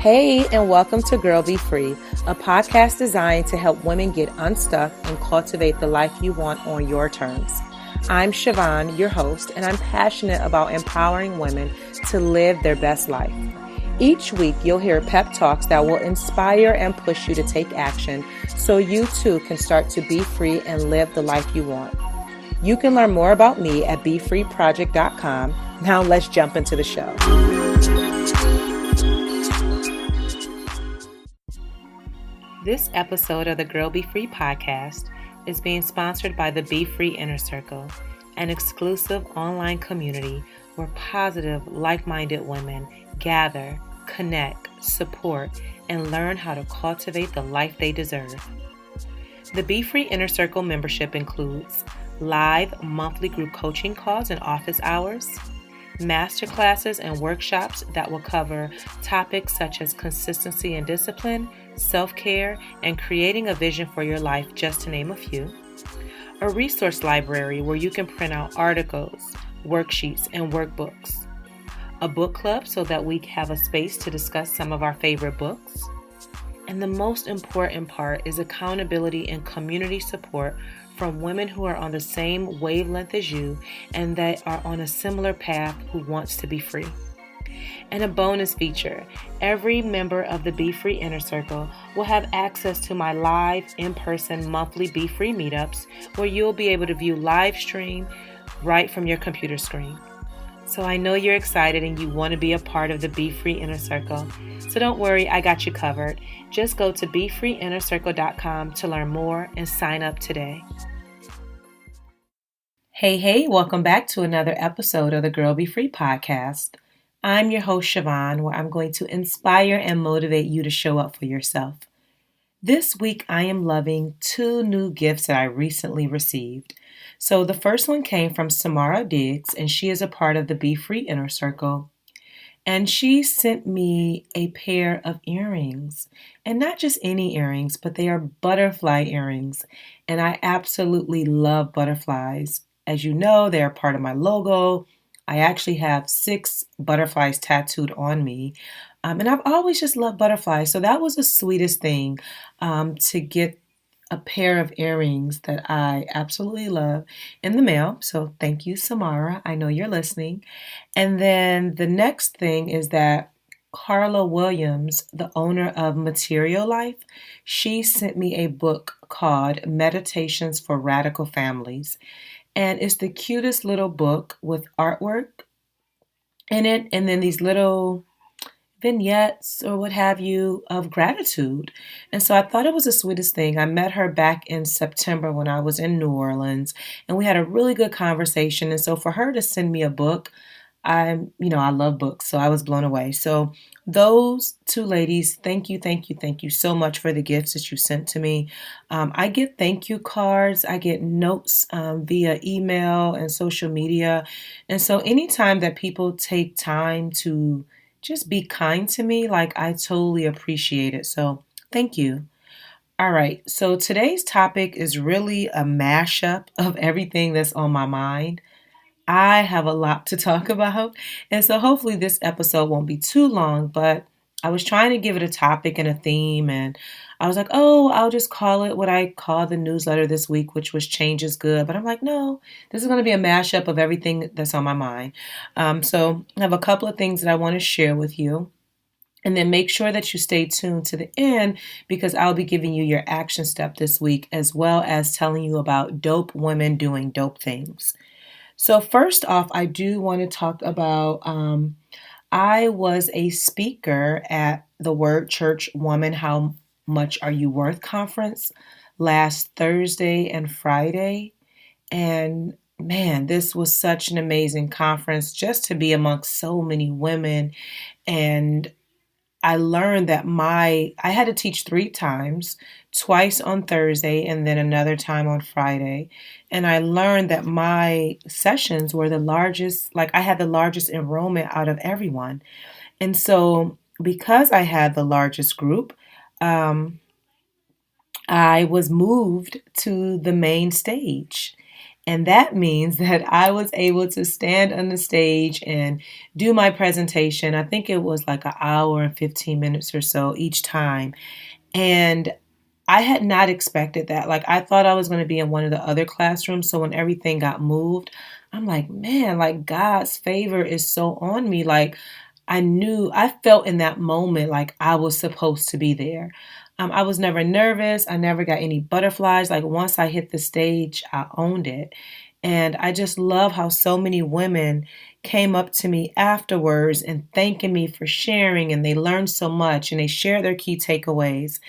Hey, and welcome to Girl Be Free, a podcast designed to help women get unstuck and cultivate the life you want on your terms. I'm Siobhan, your host, and I'm passionate about empowering women to live their best life. Each week, you'll hear pep talks that will inspire and push you to take action so you too can start to be free and live the life you want. You can learn more about me at BeFreeProject.com. Now let's jump into the show. This episode of the Girl Be Free podcast is being sponsored by the Be Free Inner Circle, an exclusive online community where positive, like-minded women gather, connect, support, and learn how to cultivate the life they deserve. The Be Free Inner Circle membership includes live monthly group coaching calls and office hours, masterclasses and workshops that will cover topics such as consistency and discipline, self-care, and creating a vision for your life, just to name a few. A resource library where you can print out articles, worksheets, and workbooks. A book club so that we have a space to discuss some of our favorite books. And the most important part is accountability and community support from women who are on the same wavelength as you and that are on a similar path who wants to be free. And a bonus feature, every member of the Be Free Inner Circle will have access to my live in-person monthly Be Free meetups where you'll be able to view live stream right from your computer screen. So I know you're excited and you want to be a part of the Be Free Inner Circle. So don't worry, I got you covered. Just go to BeFreeInnerCircle.com to learn more and sign up today. Hey, welcome back to another episode of the Girl Be Free podcast. I'm your host, Siobhan, where I'm going to inspire and motivate you to show up for yourself. This week, I am loving 2 new gifts that I recently received. So the first one came from Samara Diggs, and she is a part of the Be Free Inner Circle. And she sent me a pair of earrings, and not just any earrings, but they are butterfly earrings. And I absolutely love butterflies. As you know, they're part of my logo. I actually have 6 butterflies tattooed on me. And I've always just loved butterflies. So that was the sweetest thing, to get a pair of earrings that I absolutely love in the mail. So thank you, Samara. I know you're listening. And then the next thing is that Carla Williams, the owner of Material Life, she sent me a book called Meditations for Radical Families. And it's the cutest little book with artwork in it, and then these little vignettes or what have you of gratitude. And so I thought it was the sweetest thing. I met her back in September when I was in New Orleans, and we had a really good conversation. And so for her to send me a book, I love books, so I was blown away. So those 2 ladies, thank you so much for the gifts that you sent to me. I get thank you cards, I get notes via email and social media. And so anytime that people take time to just be kind to me, I totally appreciate it. So thank you. All right, so today's topic is really a mashup of everything that's on my mind. I have a lot to talk about, and so hopefully this episode won't be too long, but I was trying to give it a topic and a theme, and I was like, I'll just call it what I call the newsletter this week, which was Change is Good. But I'm like, no, this is going to be a mashup of everything that's on my mind. So I have a couple of things that I want to share with you. And then make sure that you stay tuned to the end because I'll be giving you your action step this week, as well as telling you about dope women doing dope things. So first off, I do want to talk about, I was a speaker at the Word Church Woman, How Much Are You Worth conference last Thursday and Friday. And man, this was such an amazing conference just to be amongst so many women. And I learned that I had to teach 3 times, twice on Thursday and then another time on Friday. And I learned that my sessions were the largest, I had the largest enrollment out of everyone. And so because I had the largest group, I was moved to the main stage. And that means that I was able to stand on the stage and do my presentation. I think it was like an hour and 15 minutes or so each time. And I had not expected that. Like, I thought I was going to be in one of the other classrooms. So when everything got moved, I'm like, man, like God's favor is so on me. Like, I felt in that moment like I was supposed to be there. I was never nervous. I never got any butterflies. Like, once I hit the stage, I owned it. And I just love how so many women came up to me afterwards and thanking me for sharing, and they learned so much and they shared their key takeaways.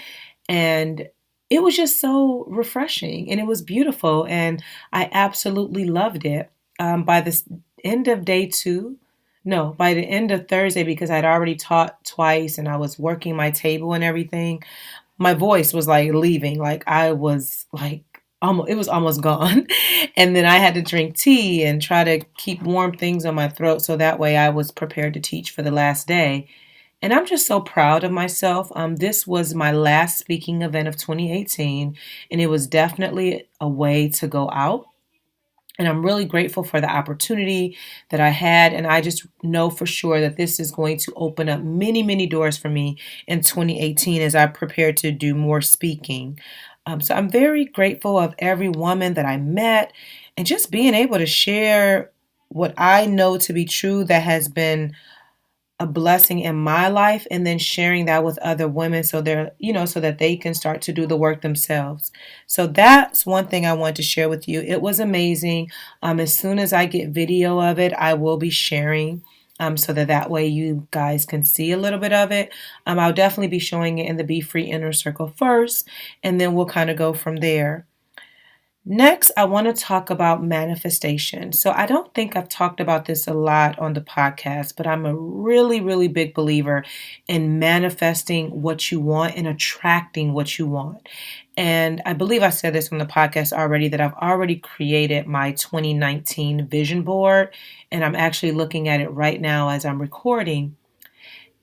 And it was just so refreshing and it was beautiful. And I absolutely loved it. By the end of day two, no, by the end of Thursday, because I'd already taught twice and I was working my table and everything, my voice was like leaving. Like, I was like, almost, it was almost gone. And then I had to drink tea and try to keep warm things on my throat so that way I was prepared to teach for the last day. And I'm just so proud of myself. This was my last speaking event of 2018, and it was definitely a way to go out. And I'm really grateful for the opportunity that I had. And I just know for sure that this is going to open up many, many doors for me in 2018 as I prepare to do more speaking. So I'm very grateful of every woman that I met and just being able to share what I know to be true that has been a blessing in my life, and then sharing that with other women so so that they can start to do the work themselves. So that's one thing I want to share with you. It was amazing. As soon as I get video of it, I will be sharing. So that way you guys can see a little bit of it. I'll definitely be showing it in the Be Free Inner Circle first, and then we'll kind of go from there. Next, I want to talk about manifestation. So, I don't think I've talked about this a lot on the podcast, but I'm a really, really big believer in manifesting what you want and attracting what you want. And I believe I said this on the podcast already that I've already created my 2019 vision board, and I'm actually looking at it right now as I'm recording.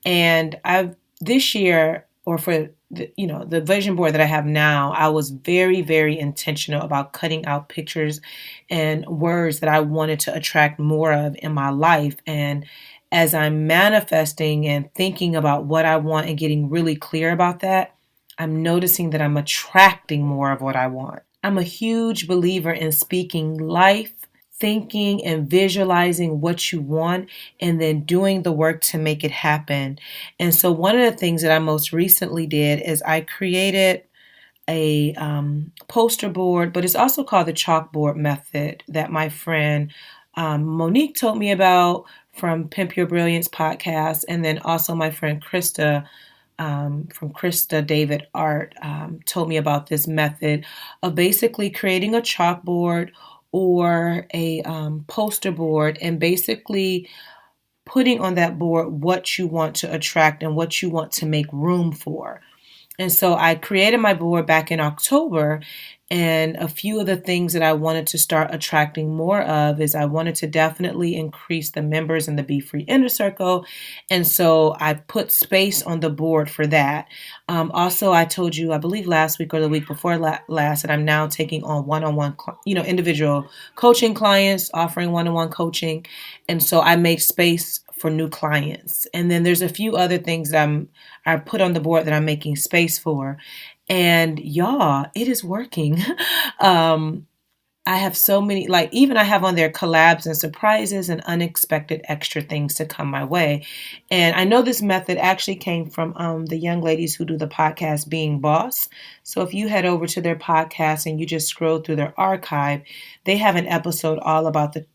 And I've this year, or for the vision board that I have now, I was very, very intentional about cutting out pictures and words that I wanted to attract more of in my life. And as I'm manifesting and thinking about what I want and getting really clear about that, I'm noticing that I'm attracting more of what I want. I'm a huge believer in speaking life, thinking and visualizing what you want, and then doing the work to make it happen. And so, one of the things that I most recently did is I created a poster board, but it's also called the chalkboard method that my friend Monique told me about from Pimp Your Brilliance podcast, and then also my friend Krista from Krista David Art told me about this method of basically creating a chalkboard or a poster board, and basically putting on that board what you want to attract and what you want to make room for. And so I created my board back in October, and a few of the things that I wanted to start attracting more of is I wanted to definitely increase the members in the Be Free Inner Circle. And so I put space on the board for that. Also, I told you, I believe last week or the week before last, that I'm now taking on one-on-one, individual coaching clients, offering one-on-one coaching. And so I made space for new clients. And then there's a few other things that I put on the board that I'm making space for. And y'all, it is working. I have so many, like, even I have on there collabs and surprises and unexpected extra things to come my way. And I know this method actually came from the young ladies who do the podcast Being Boss. So if you head over to their podcast and you just scroll through their archive, they have an episode all about the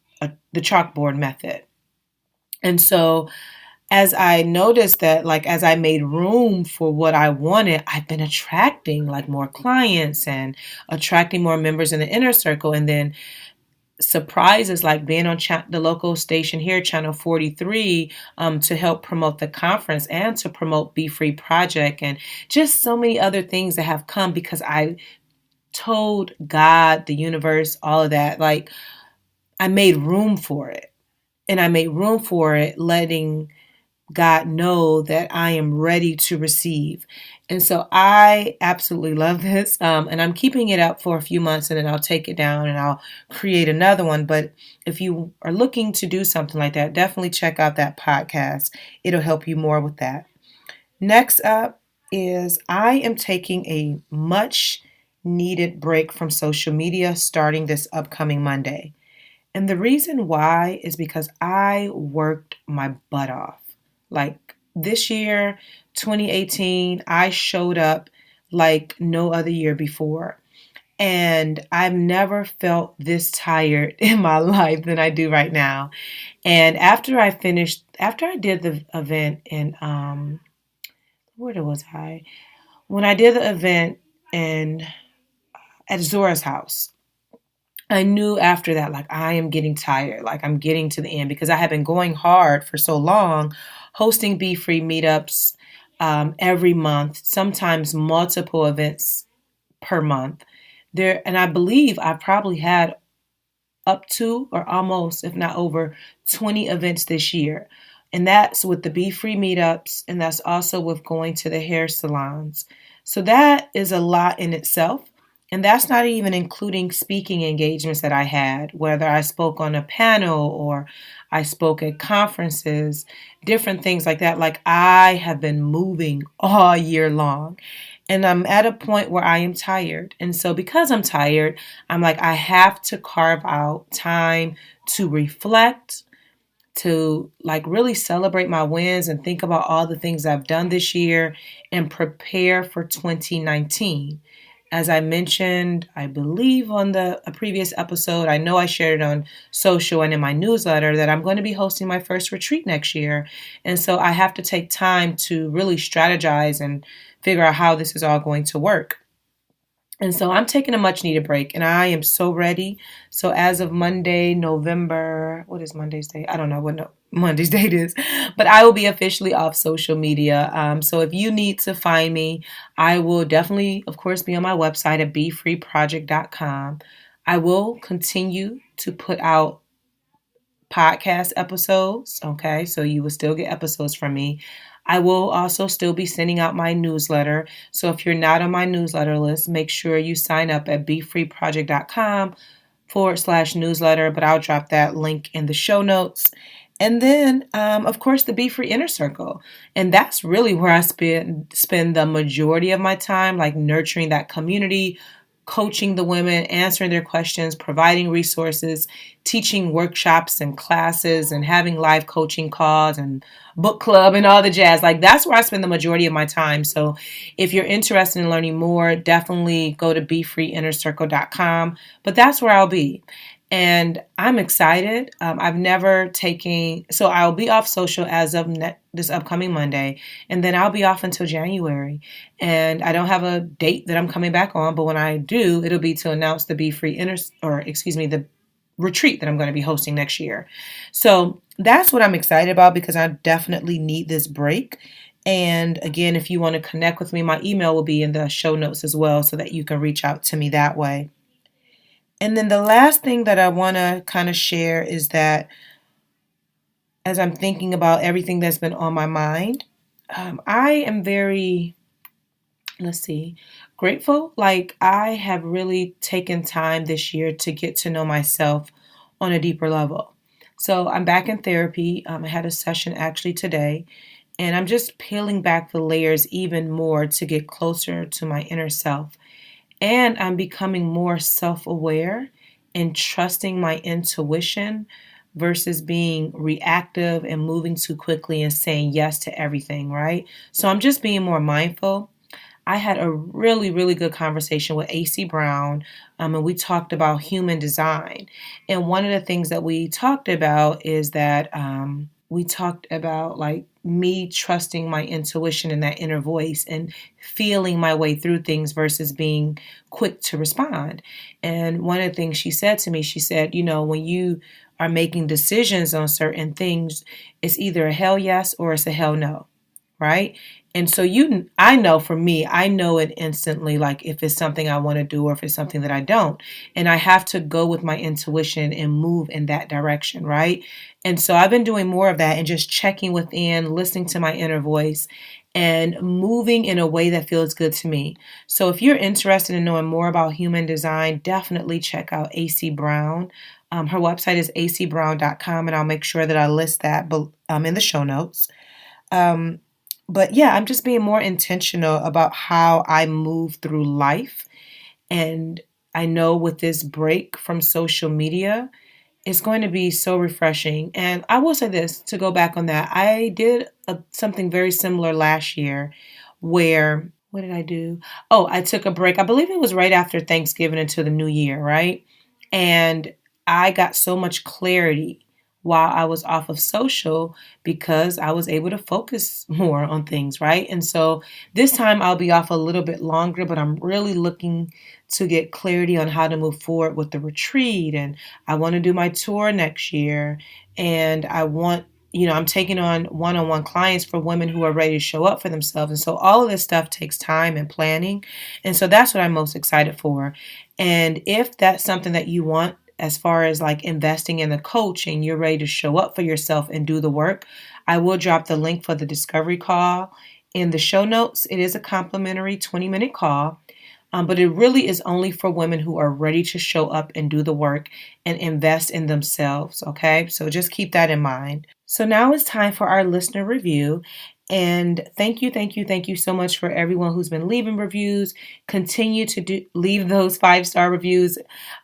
chalkboard method. And so as I noticed that, like, as I made room for what I wanted, I've been attracting like more clients and attracting more members in the inner circle. And then surprises like being on the local station here, Channel 43, to help promote the conference and to promote Be Free Project, and just so many other things that have come because I told God, the universe, all of that. Like, I made room for it. And I made room for it, letting God know that I am ready to receive. And so I absolutely love this. And I'm keeping it up for a few months and then I'll take it down and I'll create another one. But if you are looking to do something like that, definitely check out that podcast. It'll help you more with that. Next up is I am taking a much needed break from social media starting this upcoming Monday. And the reason why is because I worked my butt off. Like this year, 2018, I showed up like no other year before. And I've never felt this tired in my life than I do right now. And after I did the event in, where was I? When I did the event in at Zora's house, I knew after that, like, I am getting tired. Like, I'm getting to the end because I have been going hard for so long, hosting Be Free meetups every month, sometimes multiple events per month. And I believe I probably had up to or almost, if not over, 20 events this year. And that's with the Be Free meetups, and that's also with going to the hair salons. So that is a lot in itself. And that's not even including speaking engagements that I had, whether I spoke on a panel or I spoke at conferences, different things like that. Like I have been moving all year long. And I'm at a point where I am tired. And so because I'm tired, I'm like, I have to carve out time to reflect, to like really celebrate my wins and think about all the things I've done this year and prepare for 2019. As I mentioned, I believe on a previous episode, I know I shared it on social and in my newsletter that I'm going to be hosting my first retreat next year. And so I have to take time to really strategize and figure out how this is all going to work. And so I'm taking a much needed break and I am so ready. So as of Monday, November, what is Monday's date? I don't know what Monday's date is, but I will be officially off social media. So if you need to find me, I will definitely, of course, be on my website at befreeproject.com. I will continue to put out podcast episodes. Okay. So you will still get episodes from me. I will also still be sending out my newsletter. So if you're not on my newsletter list, make sure you sign up at befreeproject.com/newsletter, but I'll drop that link in the show notes. And then, of course, the Be Free Inner Circle. And that's really where I spend the majority of my time, like nurturing that community, coaching the women, answering their questions, providing resources, teaching workshops and classes, and having live coaching calls and book club and all the jazz. Like that's where I spend the majority of my time. So if you're interested in learning more, definitely go to befreeinnercircle.com. But that's where I'll be. And I'm excited. I've never taken, so I'll be off social as of this upcoming Monday, and then I'll be off until January. And I don't have a date that I'm coming back on, but when I do, it'll be to announce the Be Free the retreat that I'm going to be hosting next year. So that's what I'm excited about because I definitely need this break. And again, if you want to connect with me, my email will be in the show notes as well so that you can reach out to me that way. And then the last thing that I want to kind of share is that as I'm thinking about everything that's been on my mind, I am very, grateful. Like I have really taken time this year to get to know myself on a deeper level. So I'm back in therapy. I had a session actually today, and I'm just peeling back the layers even more to get closer to my inner self. And I'm becoming more self aware and trusting my intuition versus being reactive and moving too quickly and saying yes to everything, right? So I'm just being more mindful. I had a really, really good conversation with AC Brown, and we talked about human design. And one of the things that we talked about is that we talked about like me trusting my intuition and that inner voice and feeling my way through things versus being quick to respond. And one of the things she said to me, she said, when you are making decisions on certain things, it's either a hell yes or it's a hell no. right? And so I know for me, I know it instantly, like if it's something I want to do or if it's something that I don't. And I have to go with my intuition and move in that direction, right? And so I've been doing more of that and just checking within, listening to my inner voice and moving in a way that feels good to me. So if you're interested in knowing more about human design, definitely check out AC Brown. Her website is acbrown.com, and I'll make sure that I list that in the show notes. Um, but yeah, I'm just being more intentional about how I move through life. And I know with this break from social media, it's going to be so refreshing. And I will say this to go back on that. I did something very similar last year where, what did I do? Oh, I took a break. I believe it was right after Thanksgiving into the new year, right? And I got so much clarity while I was off of social because I was able to focus more on things, right? And so this time I'll be off a little bit longer, but I'm really looking to get clarity on how to move forward with the retreat. And I want to do my tour next year. And I'm taking on one-on-one clients for women who are ready to show up for themselves. And so all of this stuff takes time and planning. And so that's what I'm most excited for. And if that's something that you want, as far as like investing in the coach and you're ready to show up for yourself and do the work, I will drop the link for the discovery call in the show notes. It is a complimentary 20-minute call. But it really is only for women who are ready to show up and do the work and invest in themselves. Okay, so just keep that in mind. So now it's time for our listener review. And thank you, thank you, thank you so much for everyone who's been leaving reviews. Continue to leave those 5-star reviews,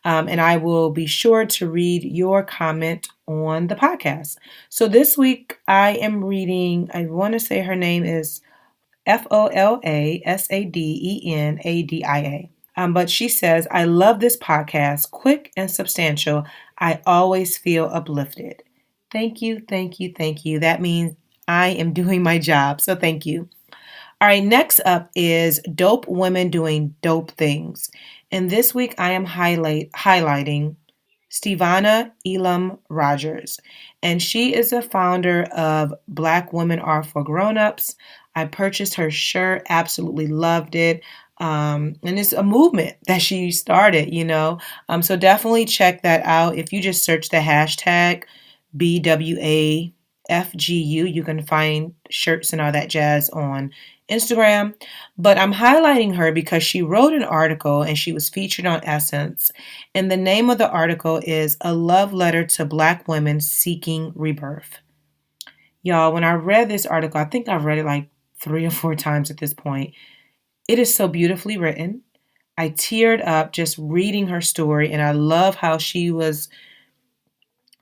and I will be sure to read your comment on the podcast. So this week I am reading, I want to say her name is FOLASADENADIA. But she says, I love this podcast, quick and substantial. I always feel uplifted. Thank you, thank you, thank you. That means I am doing my job. So thank you. All right, next up is Dope Women Doing Dope Things. And this week I am highlighting Stevana Elam Rogers, and she is the founder of Black Women Are for Grown-Ups. I purchased her shirt, absolutely loved it. And it's a movement that she started. So definitely check that out. If you just search the hashtag BWAFGU, you can find shirts and all that jazz on Instagram. But I'm highlighting her because she wrote an article and she was featured on Essence. And the name of the article is A Love Letter to Black Women Seeking Rebirth. Y'all, when I read this article, I think I've read it like 3 or 4 times at this point. It is so beautifully written. I teared up just reading her story, and I love how she was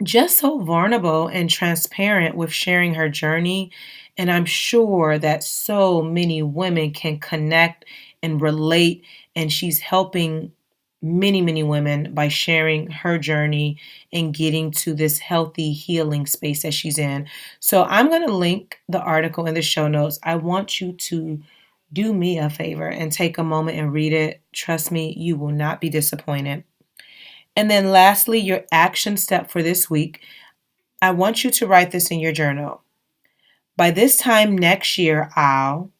just so vulnerable and transparent with sharing her journey. And I'm sure that so many women can connect and relate. And she's helping many, many women by sharing her journey and getting to this healthy healing space that she's in. So I'm going to link the article in the show notes. I want you to do me a favor and take a moment and read it. Trust me, you will not be disappointed. And then lastly, your action step for this week. I want you to write this in your journal. By this time next year, and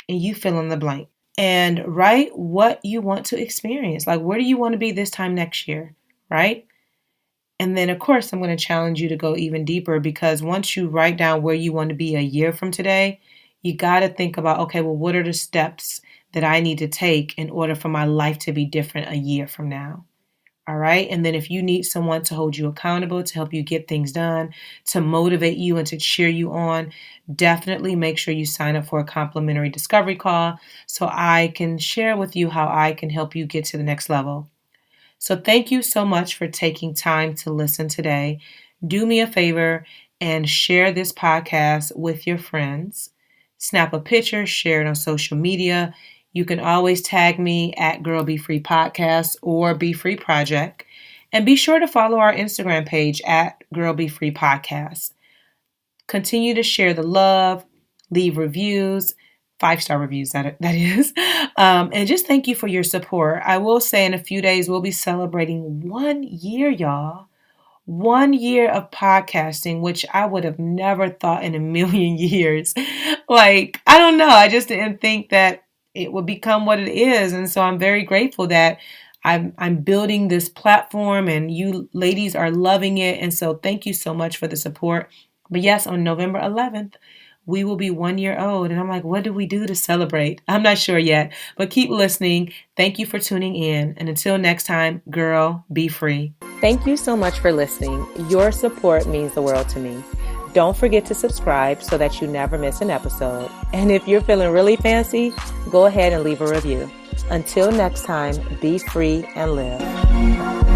you fill in the blank. And write what you want to experience. Like, where do you want to be this time next year, right? And then, of course, I'm going to challenge you to go even deeper, because once you write down where you want to be a year from today, you got to think about, okay, well, what are the steps that I need to take in order for my life to be different a year from now? All right. And then if you need someone to hold you accountable, to help you get things done, to motivate you and to cheer you on, definitely make sure you sign up for a complimentary discovery call so I can share with you how I can help you get to the next level. So thank you so much for taking time to listen today. Do me a favor and share this podcast with your friends. Snap a picture, share it on social media. You can always tag me at Girl Be Free Podcast or Be Free Project. And be sure to follow our Instagram page at Girl Be Free Podcast. Continue to share the love, leave reviews, 5-star reviews, that is. And just thank you for your support. I will say in a few days, we'll be celebrating 1 year, y'all. 1 year of podcasting, which I would have never thought in a million years. Like, I don't know. I just didn't think that it would become what it is. And so I'm very grateful that I'm building this platform and you ladies are loving it. And so thank you so much for the support. But yes, on November 11th, we will be 1 year old. And I'm like, what do we do to celebrate? I'm not sure yet, but keep listening. Thank you for tuning in. And until next time, girl, be free. Thank you so much for listening. Your support means the world to me. Don't forget to subscribe so that you never miss an episode. And if you're feeling really fancy, go ahead and leave a review. Until next time, be free and live.